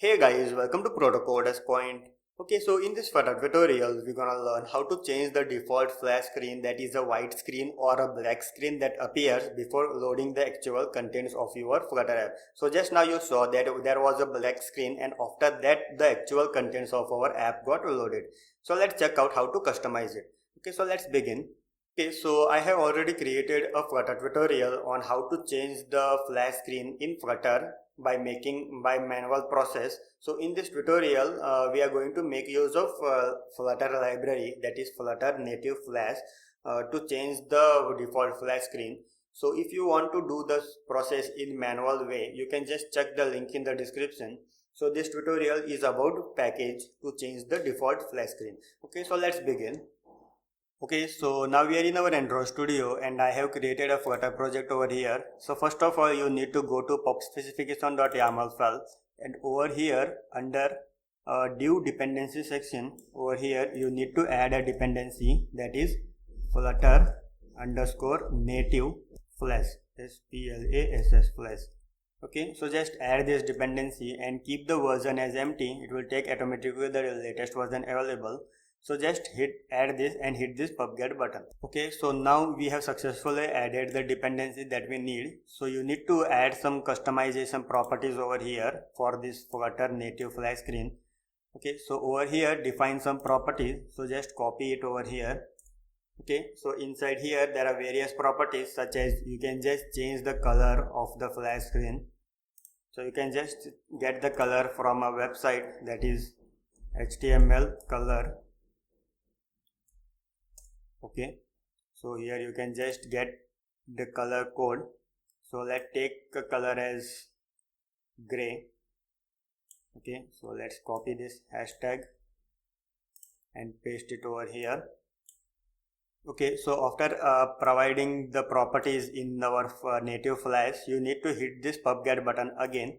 Hey guys, welcome to Protocoders Point. Okay, so in this Flutter tutorial, we're gonna learn how to change the default flash screen, that is a white screen or a black screen that appears before loading the actual contents of your Flutter app. So just now you saw that there was a black screen, and after that the actual contents of our app got loaded. So let's check out how to customize it. Okay, so let's begin. Okay, so I have already created a Flutter tutorial on how to change the flash screen in Flutter by manual process. So in this tutorial, we are going to make use of Flutter library, that is Flutter native flash, to change the default flash screen. So if you want to do this process in manual way, you can just check the link in the description. So this tutorial is about package to change the default flash screen. Okay, so let's begin. Okay, so now we are in our Android Studio and I have created a Flutter project over here. So first of all, you need to go to pubspecification.yaml file, and over here under div dependency section, over here you need to add a dependency, that is Flutter underscore native flash, SPLASS flash. Okay, so just add this dependency and keep the version as empty. It will take automatically the latest version available. So just add this and hit this pubget button. Okay, so now we have successfully added the dependency that we need. So you need to add some customization properties over here for this Flutter native flash screen. Okay, so over here define some properties. So just copy it over here. Okay, so inside here there are various properties, such as you can just change the color of the flash screen. So you can just get the color from a website, that is HTML color. Okay, so here you can just get the color code. So let's take a color as gray. Okay, so let's copy this hashtag and paste it over here. Okay, so after providing the properties in our native flash, you need to hit this pubget button again.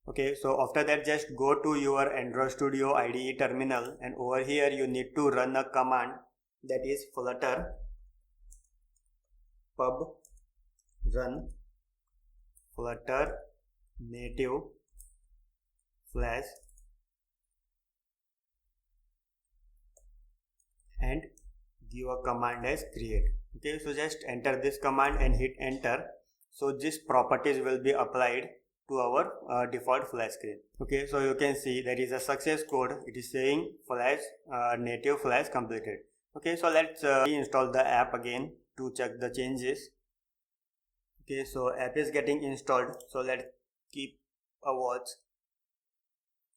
Okay, so after that just go to your Android Studio IDE terminal, and over here you need to run a command, that is flutter pub run flutter native flash and give a command as create. Okay, so just enter this command and hit enter. So these properties will be applied to our default flash screen. Okay, so you can see there is a success code. It is saying flash native flash completed. Okay, so let's install the app again to check the changes. Okay, so app is getting installed, so let's keep a watch.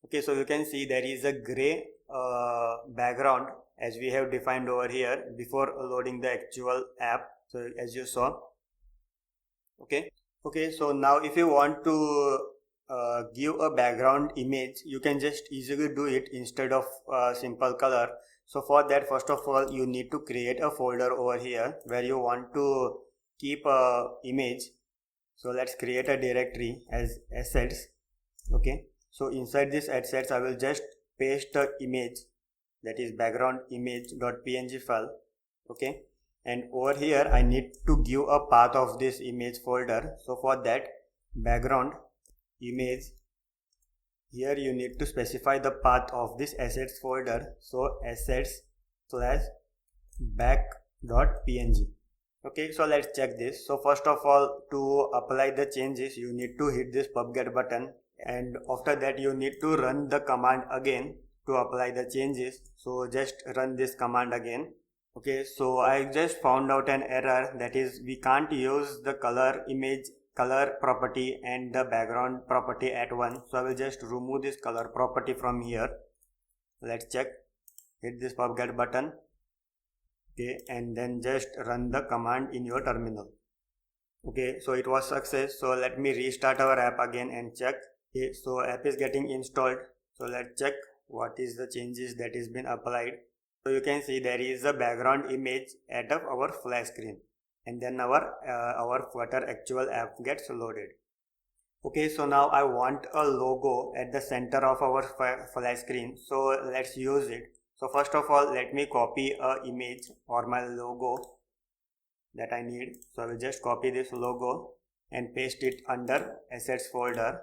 Okay, so you can see there is a gray background as we have defined over here before loading the actual app. So as you saw. Okay, so now if you want to give a background image, you can just easily do it instead of simple color. So for that, first of all, you need to create a folder over here where you want to keep a image. So let's create a directory as assets. Okay, so inside this assets I will just paste the image, that is background image.png file. Okay, and over here I need to give a path of this image folder. So for that, background image, here you need to specify the path of this assets folder. So assets slash back.png. Okay, so let's check this. So first of all, to apply the changes, you need to hit this pubget button, and after that you need to run the command again to apply the changes. So just run this command again. Okay, so I just found out an error, that is we can't use the color property and the background property at once. So I will just remove this color property from here. Let's check. Hit this pubget button. Okay, and then just run the command in your terminal. Okay, so it was success. So let me restart our app again and check. Okay, so app is getting installed. So let's check what is the changes that is been applied. So you can see there is a background image at our flash screen, and then our Flutter actual app gets loaded. Okay, so now I want a logo at the center of our flash screen. So let's use it. So first of all, let me copy a image or my logo that I need. So I will just copy this logo and paste it under assets folder.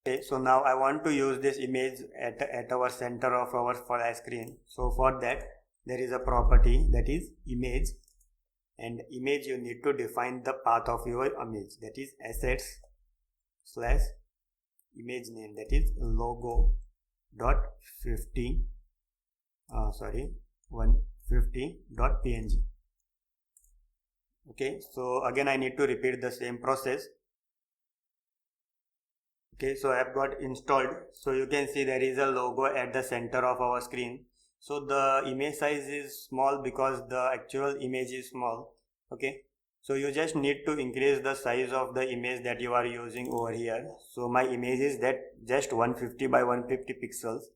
Okay, so now I want to use this image at our center of our flat screen. So for that there is a property that is image, and image you need to define the path of your image, that is assets slash image name, that is logo dot 50 150.png. Okay, so again I need to repeat the same process. Okay, so I have got installed. So you can see there is a logo at the center of our screen. So the image size is small because the actual image is small. Okay, so you just need to increase the size of the image that you are using over here. So my image is that just 150 by 150 pixels.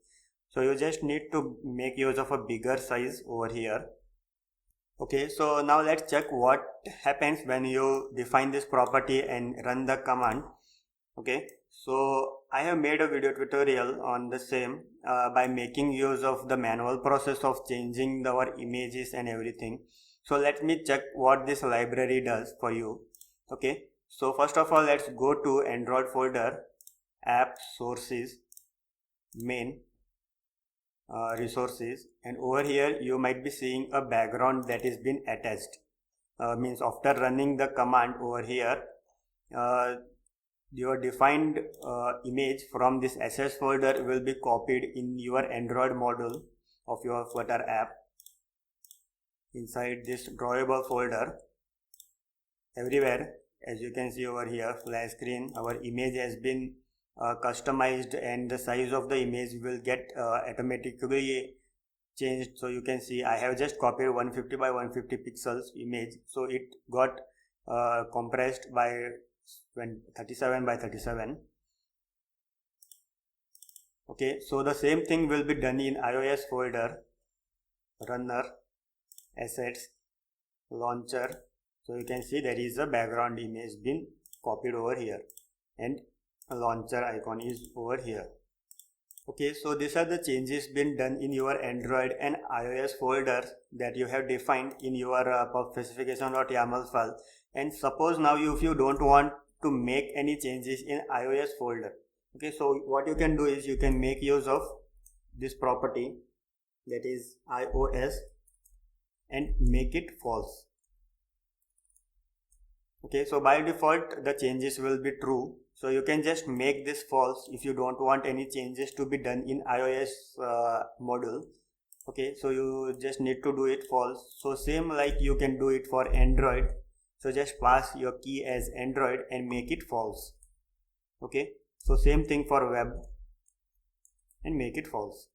So you just need to make use of a bigger size over here. Okay, so now let's check what happens when you define this property and run the command. Okay, so I have made a video tutorial on the same by making use of the manual process of changing our images and everything. So let me check what this library does for you. Okay, so first of all let's go to Android folder, app sources, main, resources, and over here you might be seeing a background that is been attached. Means after running the command over here, your defined image from this assets folder will be copied in your Android module of your Flutter app inside this drawable folder. Everywhere, as you can see over here, flat screen, our image has been customized, and the size of the image will get automatically changed. So you can see I have just copied 150 by 150 pixels image, so it got compressed by 37 by 37. Okay, so the same thing will be done in iOS folder, runner, assets, launcher. So you can see there is a background image been copied over here, and a launcher icon is over here. Okay, so these are the changes been done in your Android and iOS folders that you have defined in your pub specification.yaml file. And suppose now if you don't want to make any changes in iOS folder, okay, so what you can do is you can make use of this property, that is iOS, and make it false. Okay, so by default the changes will be true, so you can just make this false if you don't want any changes to be done in iOS module. Okay, so you just need to do it false. So same like you can do it for Android, so just pass your key as Android and make it false. Okay, so same thing for web and make it false.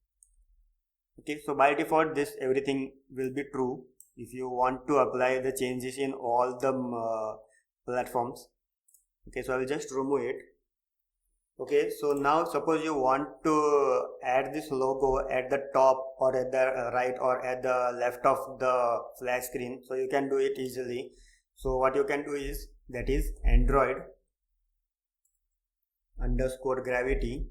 Okay, so by default this everything will be true if you want to apply the changes in all the platforms. Okay, so I will just remove it. Okay, so now suppose you want to add this logo at the top or at the right or at the left of the flat screen, so you can do it easily. So what you can do is, that is Android underscore gravity,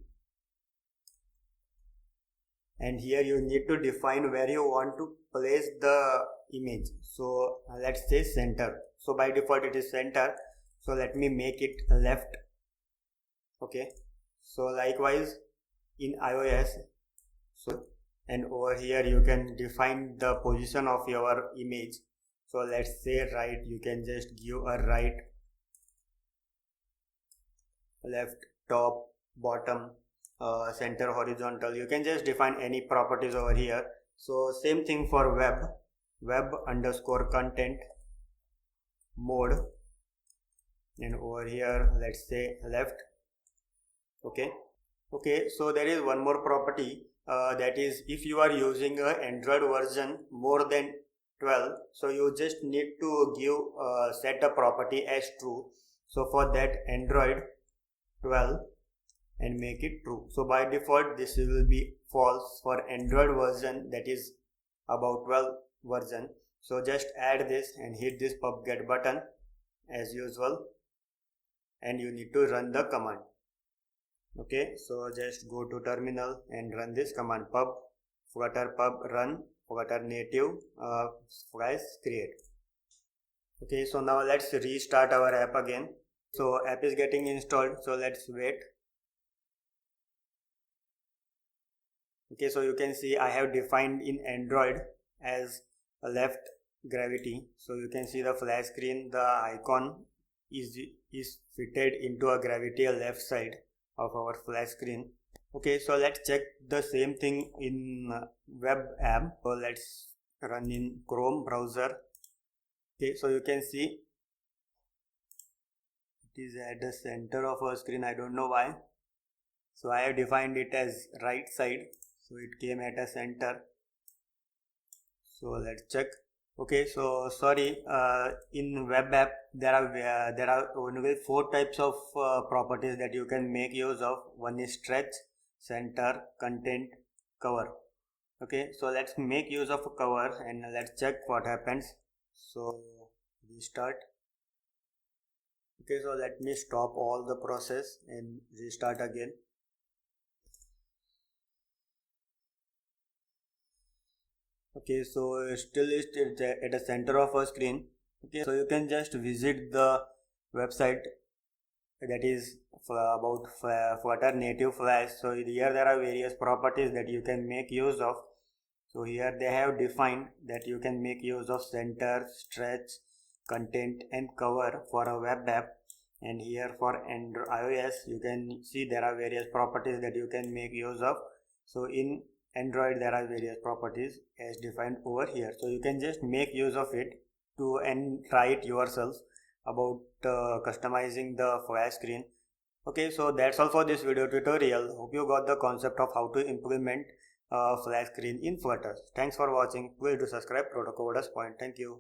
and here you need to define where you want to place the image. So let's say center. So by default it is center, so let me make it left. Okay, so likewise in iOS, so and over here you can define the position of your image. So let's say right, you can just give a right, left, top, bottom, center, horizontal. You can just define any properties over here. So same thing for web underscore content mode, and over here let's say left. Okay, so there is one more property, that is if you are using a Android version more than 12, so you just need to give set a property as true. So for that, Android 12 and make it true. So by default this will be false for Android version, that is about 12 version. So just add this and hit this pub get button as usual, and you need to run the command. Okay, so just go to terminal and run this command, pub flutter pub run flutter native create. Okay, so now let's restart our app again. So app is getting installed, so let's wait. Okay, so you can see I have defined in Android as a left gravity. So you can see the flash screen, the icon is fitted into a gravity left side of our flash screen. Okay, so let's check the same thing in web app. So let's run in Chrome browser. Okay, so you can see it is at the center of our screen. I don't know why. So I have defined it as right side. So it came at a center. So let's check. Okay, so sorry, in web app there are only 4 types of properties that you can make use of. One is stretch, center, content, cover. Okay, so let's make use of a cover and let's check what happens. So restart. Okay, so let me stop all the process and restart again. Okay, so still is at the center of our screen. Okay, so you can just visit the website that is about Flutter native Flash. So here there are various properties that you can make use of. So here they have defined that you can make use of center, stretch, content and cover for a web app. And here for Android iOS you can see there are various properties that you can make use of. So in Android there are various properties as defined over here. So you can just make use of it to and try it yourself about customizing the flash screen. Okay, so that's all for this video tutorial. Hope you got the concept of how to implement flash screen in Flutter. Thanks for watching. Please do subscribe Protocoders Point. Thank you.